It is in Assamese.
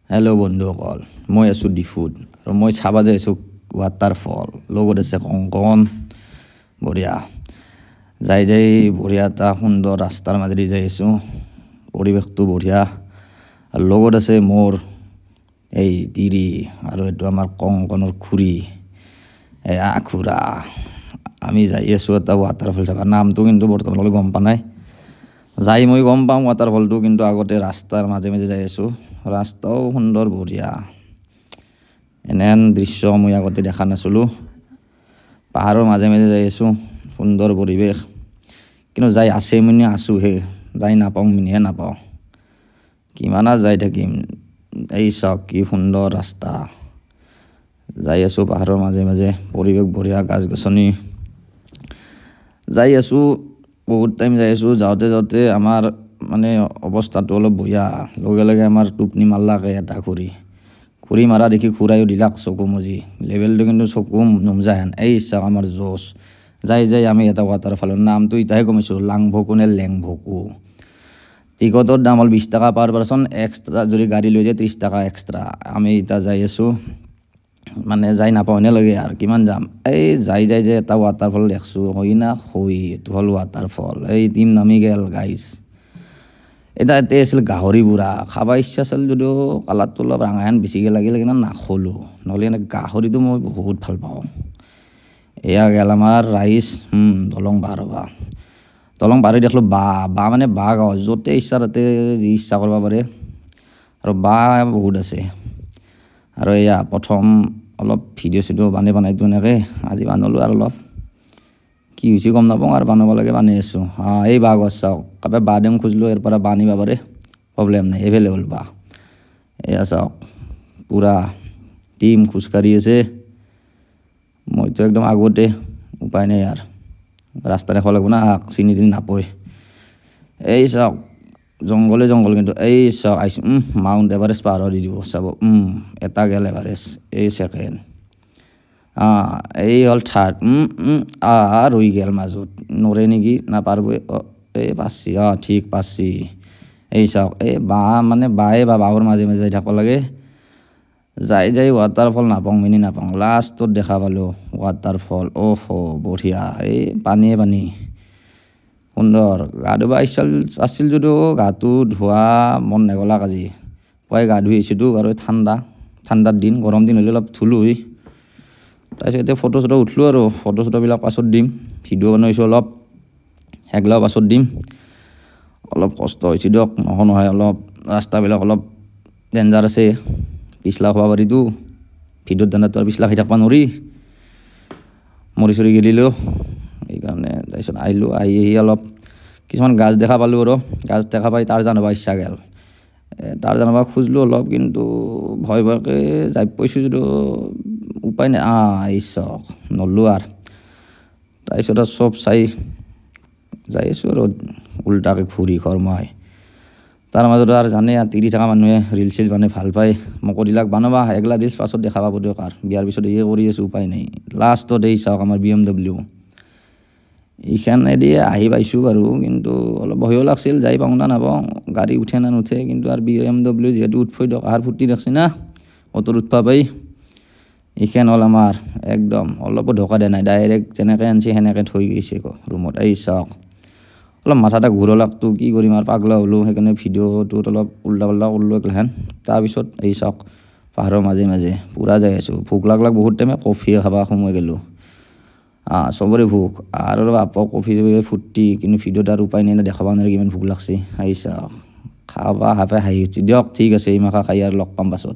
হেল্ল' বন্ধুসকল, মই আছোঁ ডিফুত আৰু মই চাব যাই আছোঁ ৱাটাৰফল। লগত আছে কংকন। বঢ়িয়া যাই বঢ়িয়া এটা সুন্দৰ ৰাস্তাৰ মাজেদি যাই আছোঁ। পৰিৱেশটো বঢ়িয়া আৰু লগত আছে মোৰ এই তিৰি আৰু এইটো আমাৰ কংকনৰ খুৰী, এয়া খুৰা। আমি যাই আছোঁ এটা ৱাটাৰফল চাব। নামটো কিন্তু বৰ্তমানলৈ গম পোৱা নাই। যাই মই গম পাম ৱাটাৰফলটো, কিন্তু আগতে ৰাস্তাৰ মাজে মাজে যাই আছোঁ। ৰাস্তাও সুন্দৰ বঢ়িয়া। এনেহেন দৃশ্য মই আগতে দেখা নাছিলোঁ। পাহাৰৰ মাজে মাজে যাই আছোঁ, সুন্দৰ পৰিৱেশ। কিন্তু যাই আছে মানে আছোঁহে, যাই নাপাওঁ মানেহে নাপাওঁ। কিমান যাই থাকিম। এই চাওক কি সুন্দৰ ৰাস্তা। যাই আছোঁ পাহাৰৰ মাজে মাজে, পৰিৱেশ বঢ়িয়া, গাছ গছনি। যাই আছোঁ বহুত টাইম যাই আছোঁ। যাওঁতে যাওঁতে আমাৰ মানে অৱস্থাটো অলপ বঢ়িয়া। লগে লগে আমাৰ টোপনি মাৰলাকে এটা খুৰী মাৰা দেখি খুৰাইও দিলাক চকু মুজি। লেভেলটো কিন্তু চকু নুমজাহেন। এই চাওক আমাৰ জোচ। যাই আমি এটা ৱাটাৰফলৰ নামটো এতিয়াহে গমিছোঁ, লাংভকু নে লেংভকু। টিকটৰ দাম হ'ল 20 টকা পাৰ পাৰ্চন, এক্সট্ৰা যদি গাড়ী লৈ যায় 30 টকা এক্সট্ৰা। আমি এতিয়া যাই আছোঁ, মানে যাই নাপাওঁনে লাগে আৰু কিমান যাম। এই যাই এটা ৱাটাৰফল দেখছোঁ, হয় না হয়, এইটো হ'ল ৱাটাৰফল। এই টিম নামি গেল গাইজ। এতে আছিল গাহৰি বুঢ়া। খাব ইচ্ছা আছিল যদিও কালাৰটো অলপ ৰঙাহেন বেছিকৈ লাগিলে কিন্তু নাখলোঁ। নহ'লে এনে গাহৰিটো মই বহুত ভাল পাওঁ। এয়া গেল আমাৰ ৰাইজ দলং পাৰ হ'বা। দলং পাৰ হৈ দেখিলোঁ বাঁহ মানে বাঁহ গাঁও, য'তে ইচ্ছা তাতে যি ইচ্ছা কৰিব পাৰে আৰু বাঁহ বহুত আছে। আৰু এয়া প্ৰথম অলপ ভিডিঅ' চিডিঅ' বনাই দিওঁ এনেকৈ। আজি বনালোঁ আৰু অলপ কি হৈছে গম নাপাওঁ আৰু বনাব লাগে বনাই আছোঁ। এই বাঁহ গছ চাওক, কাৰোবাই বাঁহ দিম খুজিলেও ইয়াৰ পৰা বাঁহ নিব পাৰে, প্ৰব্লেম নাই, এভেইলেবল বাঁহ। এয়া চাওক পূৰা টিম খোজকাঢ়ি আছে। মইতো একদম আগতে, উপায় নাই আৰু ৰাস্তা দেখাব লাগিব না, চিনি তিনি নাপায়। এই চাওক জংঘলে জংঘল, কিন্তু এই চাওক আহিছোঁ মাউণ্ট এভাৰেষ্ট পাৰ দি দিব চাব। এটা গেল এভাৰেষ্ট, এই ছেকেণ্ড, এই হ'ল থাৰ্ড। ৰৈ গেল মাজত, নৰে নেকি না পাৰবই। এই পাৰছি, ঠিক পাৰছি। এই চাওক এই বাঁহৰ মাজে মাজে যাই থাকিব লাগে। যাই ৱাটাৰফল নাপাওঁ মিনি নাপাওঁ, লাষ্টত দেখা পালোঁ ৱাটাৰফল। বঢ়িয়া, এই পানীয়ে পানী, সুন্দৰ। গা ধুব ইচ্ছা আছিল যদিও গাটো ধোৱা মন নগলাক আজি। পুৱাই গা ধুই আহিছোঁতো আৰু ঠাণ্ডাৰ দিন, গৰম দিন হ'লে অলপ ধুলোঁ হয়। তাৰপিছত এতিয়া ফটো চটো উঠিলোঁ আৰু ফটো চটোবিলাক পাছত দিম। ভিডিঅ' বনাইছোঁ অলপ, সেইগিলাও পাছত দিম। অলপ কষ্ট হৈছে দিয়ক, নহয় অলপ ৰাস্তাবিলাক অলপ ডেঞ্জাৰ আছে, পিছলা খাব পাৰিতো। ভিডিঅ'ত দানাতো আৰু পিছলা খাই থাকিব নোৱাৰি, মৰি চৰি গেলিলেও। সেইকাৰণে তাৰপিছত আহিলোঁ, আহি অলপ কিছুমান গাছ দেখা পালোঁ আৰু গাছ দেখা পাই তাৰ জানিব ইচ্ছা গেল। তাৰ জানিব খুজিলোঁ অলপ, কিন্তু ভয়কে যাই পাইছোঁ যদিও উপায় নাই। এই চাওক নল্লো আৰু। তাৰপিছত আৰু চব চাই যাই আছোঁ আৰু উল্টাকৈ ঘূৰি ঘৰ মই। তাৰ মাজত আৰু জানে তিৰি থকা মানুহে ৰিল চিল বনাই ভাল পায়। মোকো দিলাক বনাবা, এগলা ৰিলচ পাছত দেখা পাব দিয়ক। আৰু বিয়াৰ পিছত এই কৰি আছোঁ, উপায় নাই। লাষ্টত এই চাওক আমাৰ BMW, এইখানেদি আহি পাইছোঁ বাৰু, কিন্তু অলপ ভয়ো লাগছিল, যাই পাওঁ না নাপাওঁ, গাড়ী উঠে না নুঠে। কিন্তু আৰু BMW যিহেতু উঠফৈ দিয়ক, আহাৰ ফূৰ্তি দেখছি না অটোত উঠবা পাই। এইখান হ'ল আমাৰ একদম অলপো ঢকা দিয়া নাই, ডাইৰেক্ট যেনেকৈ আনিছে সেনেকৈ থৈ গৈছে ৰুমত। এই চাওক অলপ মাথাটা ঘূৰলাকতো, কি কৰিম আৰু পাগলা হ'লোঁ। সেইকাৰণে ভিডিঅ'টোত অলপ উল্টা পাল্টা কৰিলোঁ এগলাখান। তাৰপিছত এই চাওক পাহাৰৰ মাজে মাজে পূৰা যাই আছোঁ। ভোক লাগলাক বহুত টাইমে, কফিয়ে খাব সোমাই গ'লোঁ। চবৰে ভোক আৰু কফি চফি ফূৰ্তি, কিন্তু ভিডিঅ'ত আৰু উপায় নাই না, দেখাব নোৱাৰি কিমান ভোক লাগছে। এই চাওক খাই হাঁহি উঠছি দিয়ক। ঠিক আছে, এই মাখা খাই আৰু লগ পাম পাছত।